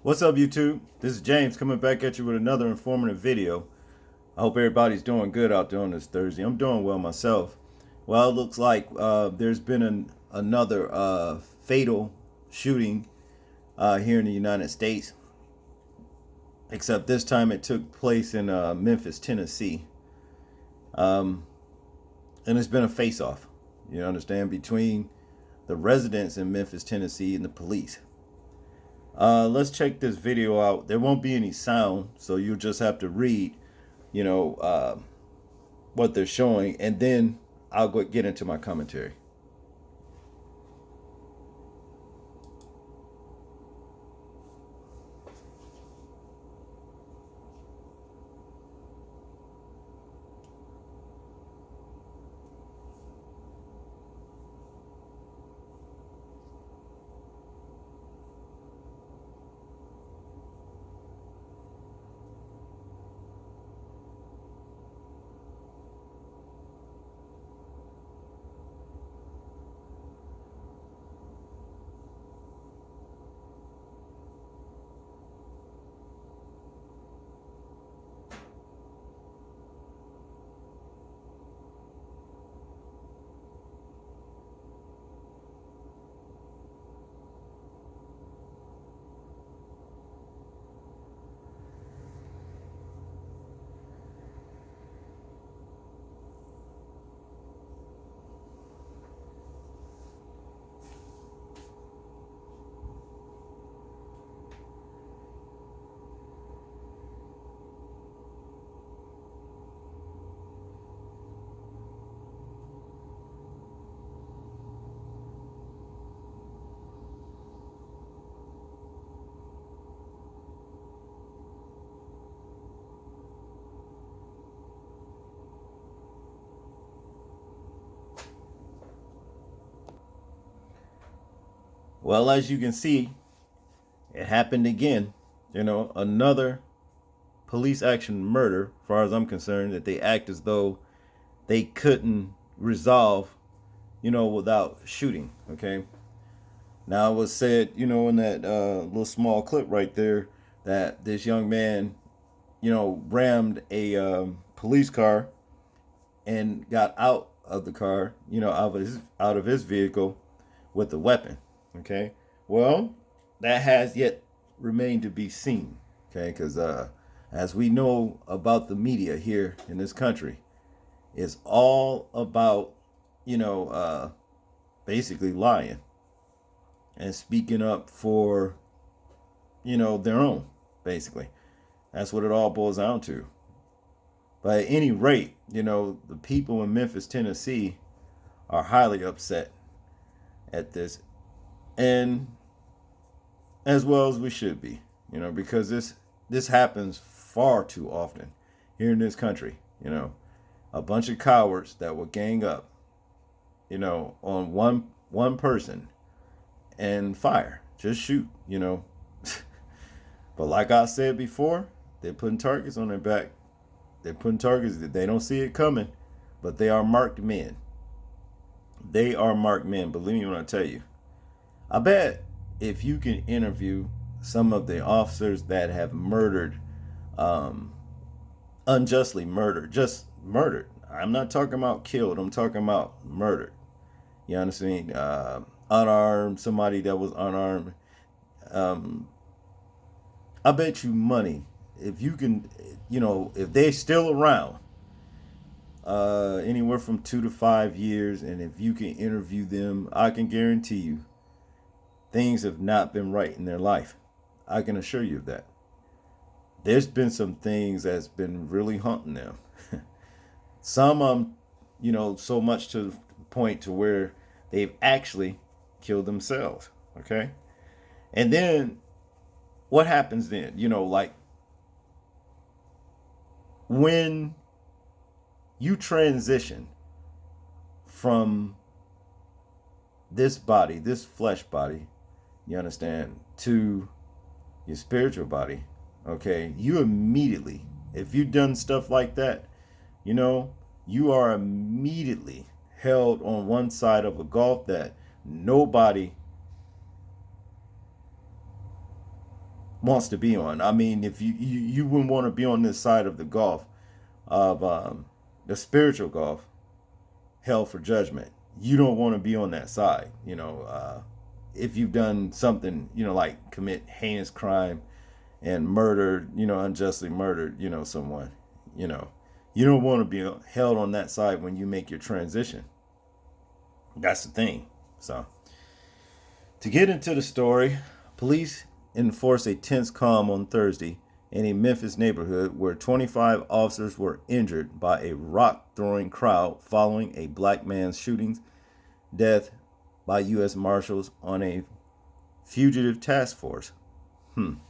What's up, YouTube? This is James coming back at you with another informative video. I hope everybody's doing good out there on this Thursday. I'm doing well myself. Well, it looks like there's been another fatal shooting here in the United States, except this time it took place in Memphis, Tennessee. And it's been a face-off, you understand, between the residents in Memphis, Tennessee and the police. Let's check this video out. There won't be any sound, so you'll just have to read, you know, uh, what they're showing, and then I'll get into my commentary. Well, as you can see, it happened again. Another police action murder, as far as I'm concerned, that they act as though they couldn't resolve, without shooting. Okay. Now, it was said, in that little small clip right there, that this young man, rammed a police car and got out of the car, out of his vehicle with a weapon. Okay. Well, that has yet remained to be seen. Okay. Because as we know about the media here in this country, it's all about, you know, uh, basically lying and speaking up for, their own, basically. That's what it all boils down to. But at any rate, the people in Memphis, Tennessee are highly upset at this, and as well as we should be, because this happens far too often here in this country. A bunch of cowards that will gang up, on one person and fire, just shoot. But like I said before, they're putting targets on their back. They're putting targets that they don't see it coming, but they are marked men. They are marked men. Believe me when I tell you. I bet if you can interview some of the officers that have murdered, um, unjustly murdered, just murdered. I'm not talking about killed. I'm talking about murdered. You understand? Unarmed, somebody that was unarmed. Um, I bet you money if you can, if they're still around, anywhere from 2 to 5 years, and if you can interview them, I can guarantee you things have not been right in their life. I can assure you of that. There's been some things that's been really haunting them. Some so much to the point to where they've actually killed themselves. Okay, and then what happens then? Like when you transition from this body, this flesh body, you understand, to your spiritual body, okay, you immediately, if you've done stuff like that, you are immediately held on one side of a gulf that nobody wants to be on. I mean, if you wouldn't want to be on this side of the gulf of the spiritual gulf, hell for judgment. You don't want to be on that side. If you've done something, like commit heinous crime and murder, unjustly murdered, someone, you know, you don't want to be held on that side when you make your transition. That's the thing. So, to get into the story, police enforced a tense calm on Thursday in a Memphis neighborhood where 25 officers were injured by a rock throwing crowd following a black man's shooting death by U.S. Marshals on a fugitive task force. You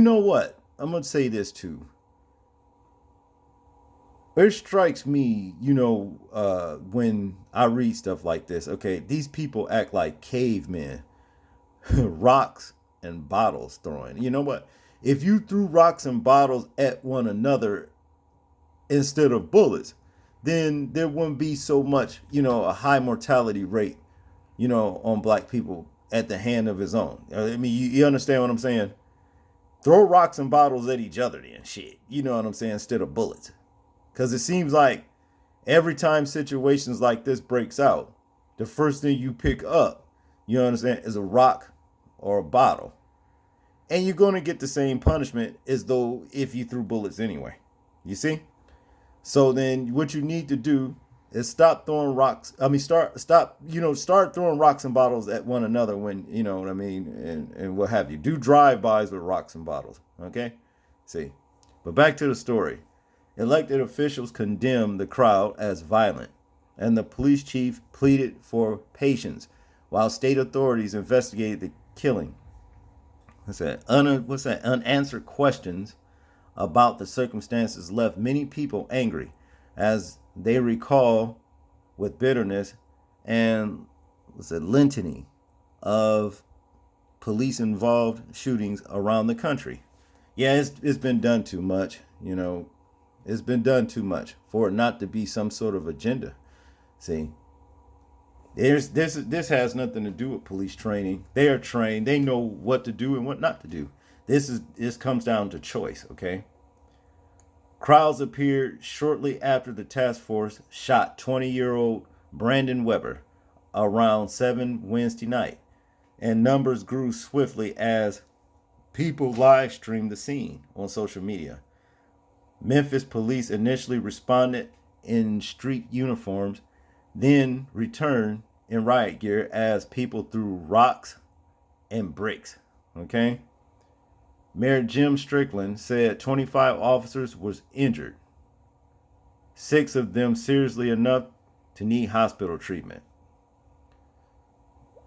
know what? I'm going to say this too. It strikes me, when I read stuff like this, okay, these people act like cavemen. Rocks and bottles throwing. You know what? If you threw rocks and bottles at one another instead of bullets, then there wouldn't be so much, a high mortality rate, on black people at the hand of his own. I mean, you understand what I'm saying? Throw rocks and bottles at each other then, shit. You know what I'm saying? Instead of bullets. Because it seems like every time situations like this breaks out, the first thing you pick up, you understand, is a rock or a bottle. And you're going to get the same punishment as though if you threw bullets anyway. You see? So then what you need to do is stop throwing rocks. Start throwing rocks and bottles at one another when, you know what I mean, and what have you. Do drive-bys with rocks and bottles, okay? See? But back to the story. Elected officials condemned the crowd as violent, and the police chief pleaded for patience while state authorities investigated the killing. Unanswered questions about the circumstances left many people angry as they recall with bitterness and litany of police involved shootings around the country. Yeah, it's been done too much, It's been done too much for it not to be some sort of agenda. See, this has nothing to do with police training. They are trained. They know what to do and what not to do. This comes down to choice, okay? Crowds appeared shortly after the task force shot 20-year-old Brandon Weber around 7 Wednesday night, and numbers grew swiftly as people live streamed the scene on social media. Memphis police initially responded in street uniforms, then returned in riot gear as people threw rocks and bricks. Okay? Mayor Jim Strickland said 25 officers was injured, 6 of them seriously enough to need hospital treatment.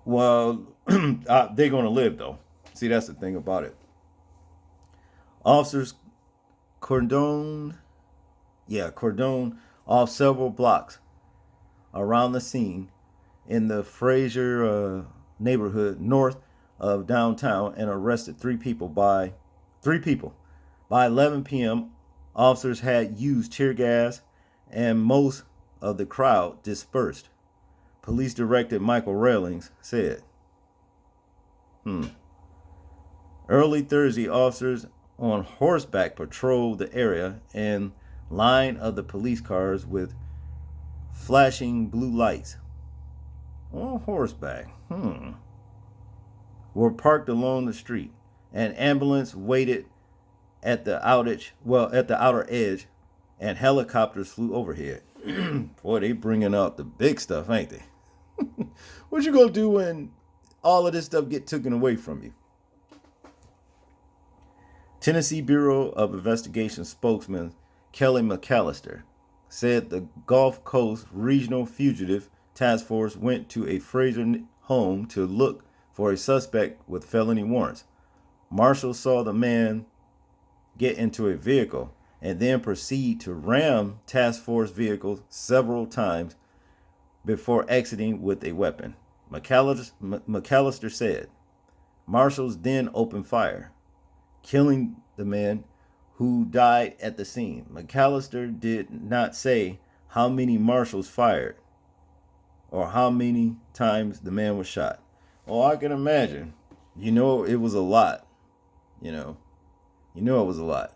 Well, they're going to live though. See, that's the thing about it. Officers cordoned off several blocks around the scene in the Fraser neighborhood north of downtown and arrested 3 people. By 11 p.m., officers had used tear gas and most of the crowd dispersed. Police Director Michael Railings said. Early Thursday, officers on horseback patrolled the area and line of the police cars with flashing blue lights. On horseback, were parked along the street. An ambulance waited at the outer edge, and helicopters flew overhead. Boy, they bringing out the big stuff, ain't they? What you gonna do when all of this stuff get taken away from you? Tennessee Bureau of Investigation spokesman Kelly McAllister said the Gulf Coast Regional Fugitive Task Force went to a Fraser home to look for a suspect with felony warrants. Marshals saw the man get into a vehicle and then proceed to ram task force vehicles several times before exiting with a weapon. McAllister said. Marshals then opened fire, killing the man who died at the scene. McAllister did not say how many marshals fired or how many times the man was shot. Oh, I can imagine You know, it was a lot. You know, it was a lot.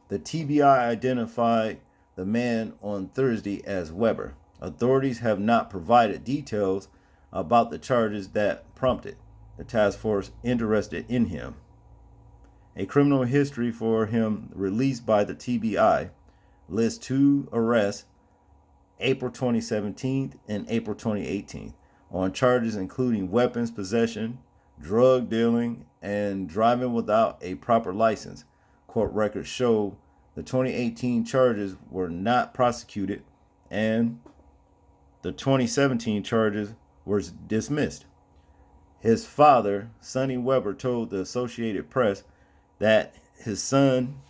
The TBI identified the man on Thursday as Weber. Authorities have not provided details about the charges that prompted the task force interested in him. A criminal history for him released by the TBI lists 2 arrests, April 2017 and April 2018, on charges including weapons possession, drug dealing, and driving without a proper license. Court records show the 2018 charges were not prosecuted and the 2017 charges were dismissed. His father, Sonny Weber, told the Associated Press that his son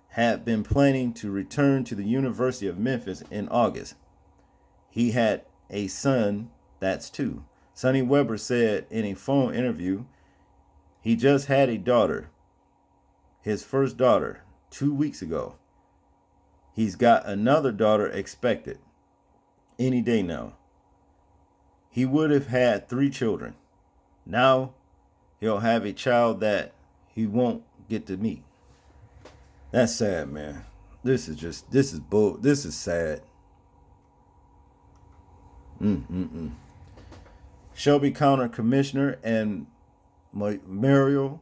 had been planning to return to the University of Memphis in August. He had a son that's 2. Sonny Weber said in a phone interview he just had a daughter, his first daughter, 2 weeks ago. He's got another daughter expected any day now. He would have had 3 children. Now he'll have a child that he won't get to meet. That's sad, man. This is sad. Shelby County Commissioner and mayoral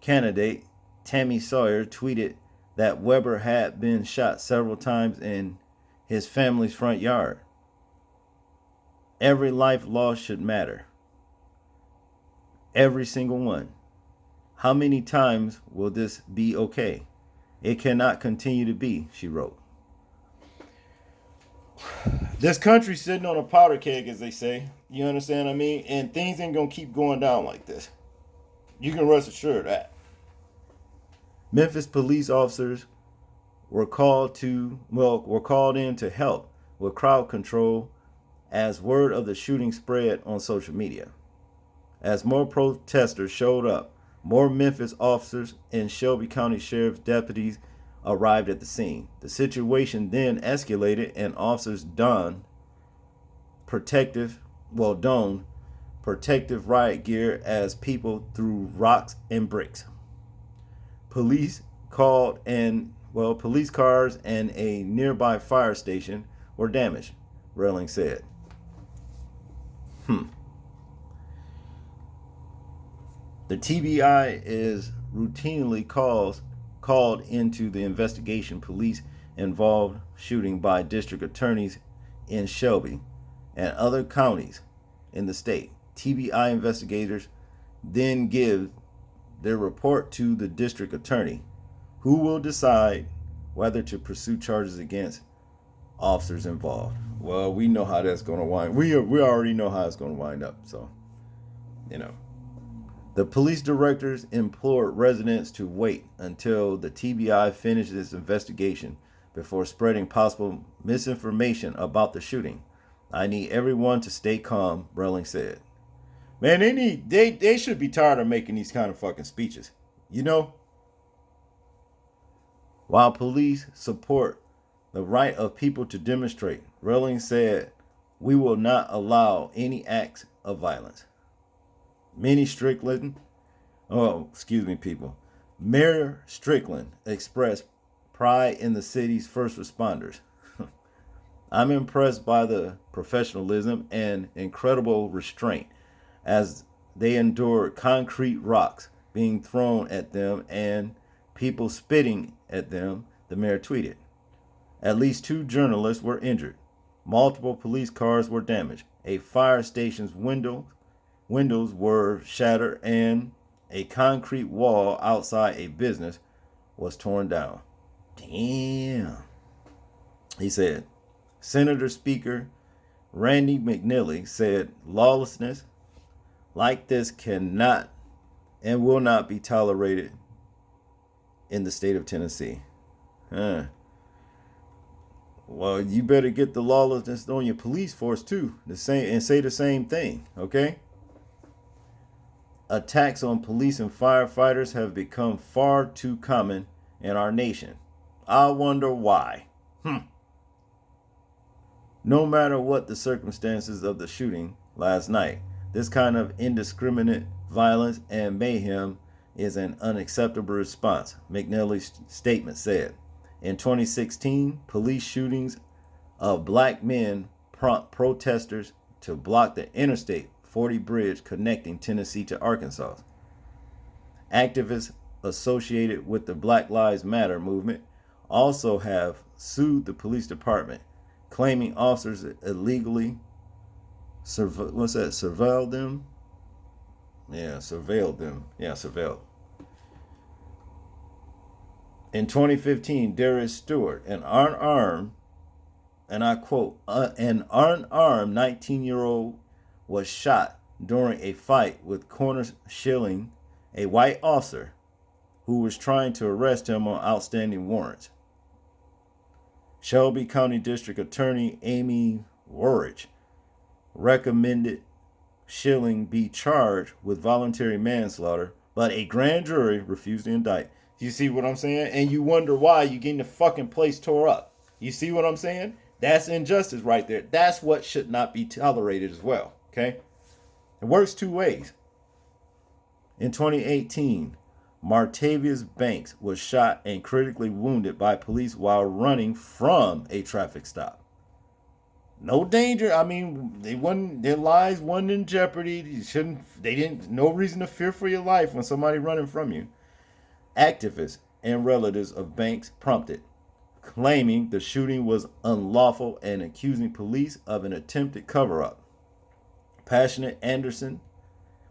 candidate Tammy Sawyer tweeted that Weber had been shot several times in his family's front yard. Every life lost should matter. Every single one. How many times will this be okay? It cannot continue to be, she wrote. This country's sitting on a powder keg, as they say. You understand what I mean? And things ain't gonna keep going down like this. You can rest assured of that. Memphis police officers were called in to help with crowd control as word of the shooting spread on social media. As more protesters showed up, more Memphis officers and Shelby County Sheriff's deputies arrived at the scene. The situation then escalated and officers donned protective riot gear as people threw rocks and bricks. Police cars and a nearby fire station were damaged, Relling said. The TBI is routinely called into the investigation police involved shooting by district attorneys in Shelby and other counties in the state. TBI investigators then give their report to the district attorney, who will decide whether to pursue charges against officers involved. Well, we know how that's going to wind. We already know how it's going to wind up. So, the police directors implored residents to wait until the TBI finishes its investigation before spreading possible misinformation about the shooting. I need everyone to stay calm, Relling said. Man, they should be tired of making these kind of fucking speeches. While police support the right of people to demonstrate, Relling said, we will not allow any acts of violence. Mayor Strickland expressed pride in the city's first responders. I'm impressed by the professionalism and incredible restraint as they endured concrete rocks being thrown at them and people spitting at them, the mayor tweeted. At least 2 journalists were injured. Multiple police cars were damaged. A fire station's windows were shattered and a concrete wall outside a business was torn down. Damn. He said, Senator Speaker Randy McNally said lawlessness like this cannot and will not be tolerated in the state of Tennessee. Well, you better get the lawlessness on your police force too, and say the same thing, okay? Attacks on police and firefighters have become far too common in our nation. I wonder why. No matter what the circumstances of the shooting last night, This kind of indiscriminate violence and mayhem is an unacceptable response, McNally's statement said. In 2016, police shootings of black men prompt protesters to block the Interstate 40 bridge connecting Tennessee to Arkansas. Activists associated with the Black Lives Matter movement also have sued the police department, claiming officers illegally surveilled them. Surveilled. In 2015, Darius Stewart, an unarmed, and I quote, an unarmed 19-year-old was shot during a fight with Corner Schilling, a white officer who was trying to arrest him on outstanding warrants. Shelby County District Attorney Amy Worrich recommended Schilling be charged with voluntary manslaughter, but a grand jury refused to indict. You see what I'm saying? And you wonder why you're getting the fucking place tore up. You see what I'm saying? That's injustice right there. That's what should not be tolerated as well. Okay? It works two ways. In 2018, Martavius Banks was shot and critically wounded by police while running from a traffic stop. No danger. I mean, their lives wasn't in jeopardy. No reason to fear for your life when somebody running from you. Activists and relatives of Banks prompted, claiming the shooting was unlawful and accusing police of an attempted cover-up. Passion Anderson,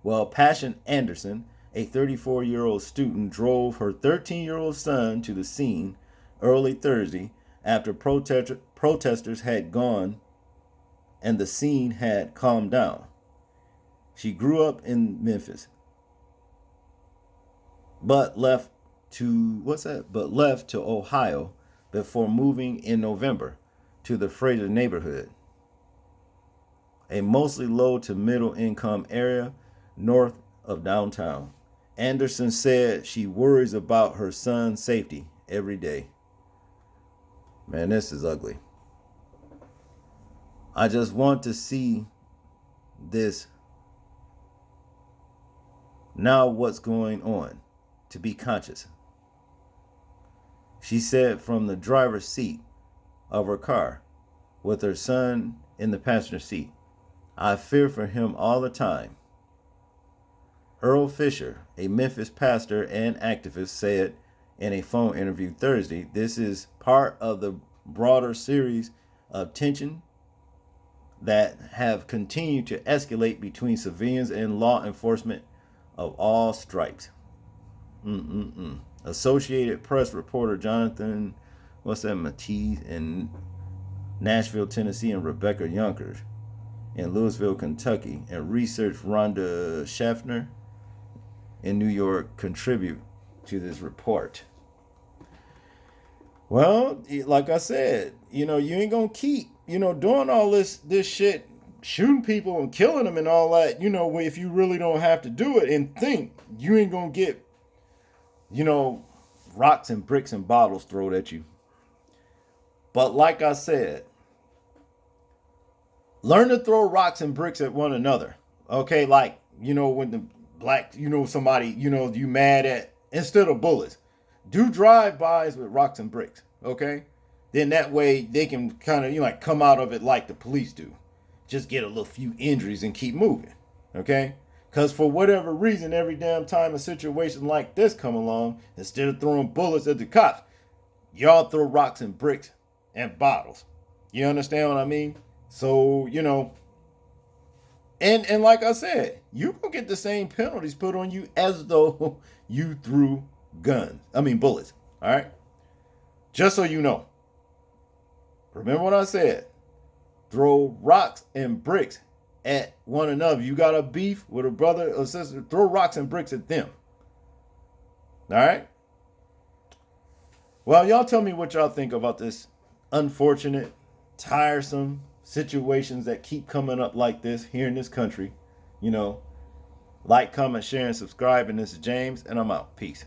a 34-year-old student, drove her 13-year-old son to the scene early Thursday after protesters had gone and the scene had calmed down. She grew up in Memphis, but left to Ohio before moving in November to the Fraser neighborhood, a mostly low to middle income area north of downtown. Anderson said she worries about her son's safety every day. Man, this is ugly. I just want to see this now, what's going on, to be conscious. She said from the driver's seat of her car with her son in the passenger seat, I fear for him all the time. Earl Fisher, a Memphis pastor and activist, said in a phone interview Thursday, this is part of the broader series of tension that have continued to escalate between civilians and law enforcement of all stripes. Associated Press reporter Jonathan Matisse in Nashville, Tennessee, and Rebecca Yonkers in Louisville, Kentucky, and research Rhonda Schaffner in New York contribute to this report. Well, like I said, you ain't gonna keep, doing all this shit, shooting people and killing them and all that, if you really don't have to do it and think you ain't gonna get, rocks and bricks and bottles thrown at you. But like I said, learn to throw rocks and bricks at one another. Okay, like, when the black, somebody, you mad at, instead of bullets, do drive-bys with rocks and bricks, okay? Then that way they can kind of, come out of it like the police do. Just get a little few injuries and keep moving, okay? Because for whatever reason, every damn time a situation like this come along, instead of throwing bullets at the cops, y'all throw rocks and bricks and bottles. You understand what I mean? So, and like I said, you gonna get the same penalties put on you as though you threw bullets. All right? Just so you know. Remember what I said. Throw rocks and bricks at one another. You got a beef with a brother or sister, throw rocks and bricks at them. All right? Well, y'all tell me what y'all think about this unfortunate, tiresome situations that keep coming up like this here in this country. Like, comment, share, and subscribe. And this is James, and I'm out. Peace.